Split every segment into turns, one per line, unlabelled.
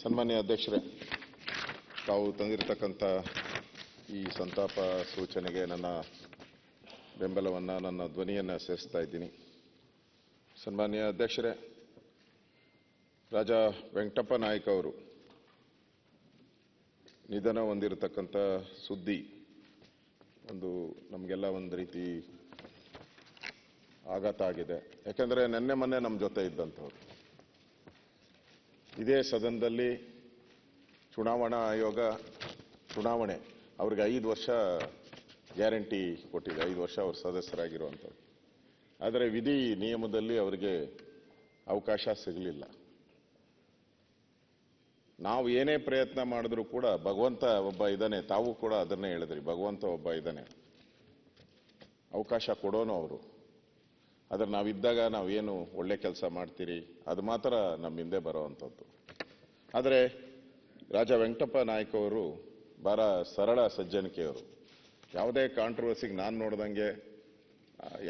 ಸನ್ಮಾನ್ಯ ಅಧ್ಯಕ್ಷರೇ, ತಾವು ತಂದಿರತಕ್ಕಂಥ ಈ ಸಂತಾಪ ಸೂಚನೆಗೆ ನನ್ನ ಬೆಂಬಲವನ್ನು, ನನ್ನ ಧ್ವನಿಯನ್ನು ಸೇರಿಸ್ತಾ ಇದ್ದೀನಿ. ಸನ್ಮಾನ್ಯ ಅಧ್ಯಕ್ಷರೇ, ರಾಜಾ ವೆಂಕಟಪ್ಪ ನಾಯ್ಕ ಅವರು ನಿಧನ ಹೊಂದಿರತಕ್ಕಂಥ ಸುದ್ದಿ ನಮಗೆಲ್ಲ ಒಂದು ರೀತಿ ಆಘಾತ ಆಗಿದೆ. ಯಾಕೆಂದರೆ ನಿನ್ನೆ ಮೊನ್ನೆ ನಮ್ಮ ಜೊತೆ ಇದ್ದಂಥವ್ರು. ಇದೇ ಸದನದಲ್ಲಿ ಚುನಾವಣಾ ಆಯೋಗ ಚುನಾವಣೆ ಅವ್ರಿಗೆ 5 ವರ್ಷ ಗ್ಯಾರಂಟಿ ಕೊಟ್ಟಿದೆ, 5 ವರ್ಷ ಅವರು ಸದಸ್ಯರಾಗಿರುವಂಥವ್ರು. ಆದರೆ ವಿಧಿ ನಿಯಮದಲ್ಲಿ ಅವರಿಗೆ ಅವಕಾಶ ಸಿಗಲಿಲ್ಲ. ನಾವು ಏನೇ ಪ್ರಯತ್ನ ಮಾಡಿದ್ರೂ ಕೂಡ ಭಗವಂತ ಒಬ್ಬ ಇದ್ದಾನೆ, ತಾವು ಕೂಡ ಅದನ್ನೇ ಹೇಳಿದ್ರಿ, ಭಗವಂತ ಒಬ್ಬ ಇದ್ದಾನೆ, ಅವಕಾಶ ಕೊಡೋನು ಅವರು. ಆದರೆ ನಾವಿದ್ದಾಗ ನಾವೇನು ಒಳ್ಳೆ ಕೆಲಸ ಮಾಡ್ತೀರಿ ಅದು ಮಾತ್ರ ನಮ್ಮ ಹಿಂದೆ ಬರೋವಂಥದ್ದು. ಆದರೆ ರಾಜಾ ವೆಂಕಟಪ್ಪ ನಾಯ್ಕ ಅವರು ಬಹಳ ಸರಳ ಸಜ್ಜನಿಕೆಯವರು. ಯಾವುದೇ ಕಾಂಟ್ರವರ್ಸಿಗೆ ನಾನು ನೋಡ್ದಂಗೆ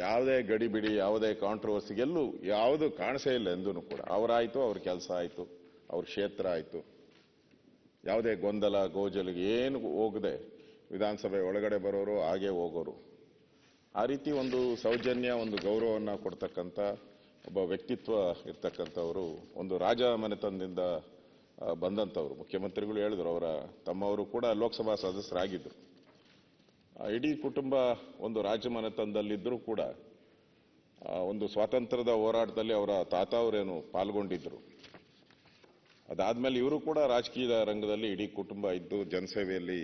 ಯಾವುದೇ ಗಡಿಬಿಡಿ, ಯಾವುದೇ ಕಾಂಟ್ರವರ್ಸಿಗೆಲ್ಲೂ ಯಾವುದು ಕಾಣಿಸೇ ಇಲ್ಲ ಎಂದೂ ಕೂಡ. ಅವರಾಯಿತು, ಅವ್ರ ಕೆಲಸ ಆಯಿತು, ಅವ್ರ ಕ್ಷೇತ್ರ ಆಯಿತು, ಯಾವುದೇ ಗೊಂದಲ ಗೋಜಲಿಗೆ ಏನು ಹೋಗದೆ ವಿಧಾನಸಭೆ ಒಳಗಡೆ ಬರೋರು, ಹಾಗೆ ಹೋಗೋರು. ಆ ರೀತಿ ಒಂದು ಸೌಜನ್ಯ, ಒಂದು ಗೌರವವನ್ನು ಕೊಡ್ತಕ್ಕಂಥ ಒಬ್ಬ ವ್ಯಕ್ತಿತ್ವ ಇರ್ತಕ್ಕಂಥವರು, ಒಂದು ರಾಜ ಮನೆತನದಿಂದ ಬಂದಂಥವ್ರು. ಮುಖ್ಯಮಂತ್ರಿಗಳು ಹೇಳಿದ್ರು, ಅವರ ತಮ್ಮವರು ಕೂಡ ಲೋಕಸಭಾ ಸದಸ್ಯರಾಗಿದ್ದರು. ಇಡೀ ಕುಟುಂಬ ಒಂದು ರಾಜ ಮನೆತನದಲ್ಲಿದ್ದರೂ ಕೂಡ ಒಂದು ಸ್ವಾತಂತ್ರ್ಯದ ಹೋರಾಟದಲ್ಲಿ ಅವರ ತಾತ ಅವರೇನು ಪಾಲ್ಗೊಂಡಿದ್ದರು. ಅದಾದ್ಮೇಲೆ ಇವರು ಕೂಡ ರಾಜಕೀಯ ರಂಗದಲ್ಲಿ ಇಡೀ ಕುಟುಂಬ ಇದ್ದು ಜನಸೇವೆಯಲ್ಲಿ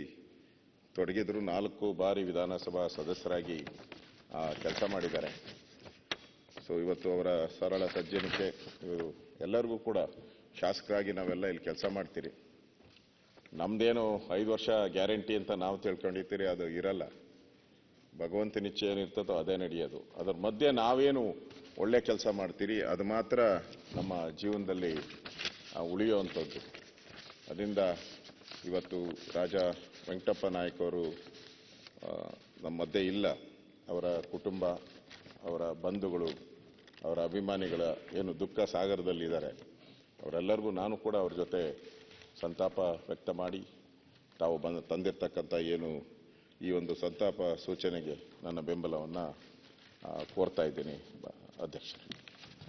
ತೊಡಗಿದ್ರು. 4 ಬಾರಿ ವಿಧಾನಸಭಾ ಸದಸ್ಯರಾಗಿ ಕೆಲಸ ಮಾಡಿದ್ದಾರೆ. ಸೊ ಇವತ್ತು ಅವರ ಸರಳ ಸಜ್ಜನಿಕೆ, ಇವರು ಎಲ್ಲರಿಗೂ ಕೂಡ ಶಾಸಕರಾಗಿ ನಾವೆಲ್ಲ ಇಲ್ಲಿ ಕೆಲಸ ಮಾಡ್ತೀರಿ. ನಮ್ದೇನು 5 ವರ್ಷ ಗ್ಯಾರಂಟಿ ಅಂತ ನಾವು ತಿಳ್ಕೊಂಡಿರ್ತೀರಿ, ಅದು ಇರಲ್ಲ. ಭಗವಂತನ ಇಚ್ಛೆ ಏನಿರ್ತದೋ ಅದೇ ನಡೆಯೋದು. ಅದರ ಮಧ್ಯೆ ನಾವೇನು ಒಳ್ಳೆ ಕೆಲಸ ಮಾಡ್ತೀರಿ ಅದು ಮಾತ್ರ ನಮ್ಮ ಜೀವನದಲ್ಲಿ ಉಳಿಯುವಂಥದ್ದು. ಅದರಿಂದ ಇವತ್ತು ರಾಜಾ ವೆಂಕಟಪ್ಪ ನಾಯ್ಕ ಅವರು ನಮ್ಮ ಮಧ್ಯೆ ಇಲ್ಲ. ಅವರ ಕುಟುಂಬ, ಅವರ ಬಂಧುಗಳು, ಅವರ ಅಭಿಮಾನಿಗಳ ಏನು ದುಃಖ ಸಾಗರದಲ್ಲಿದ್ದಾರೆ, ಅವರೆಲ್ಲರಿಗೂ ನಾನು ಕೂಡ ಅವ್ರ ಜೊತೆ ಸಂತಾಪ ವ್ಯಕ್ತ ಮಾಡಿ, ತಾವು ತಂದಿರ್ತಕ್ಕಂಥ ಏನು ಈ ಒಂದು ಸಂತಾಪ ಸೂಚನೆಗೆ ನನ್ನ ಬೆಂಬಲವನ್ನು ಕೋರ್ತಾ ಇದ್ದೀನಿ ಅಧ್ಯಕ್ಷರೇ.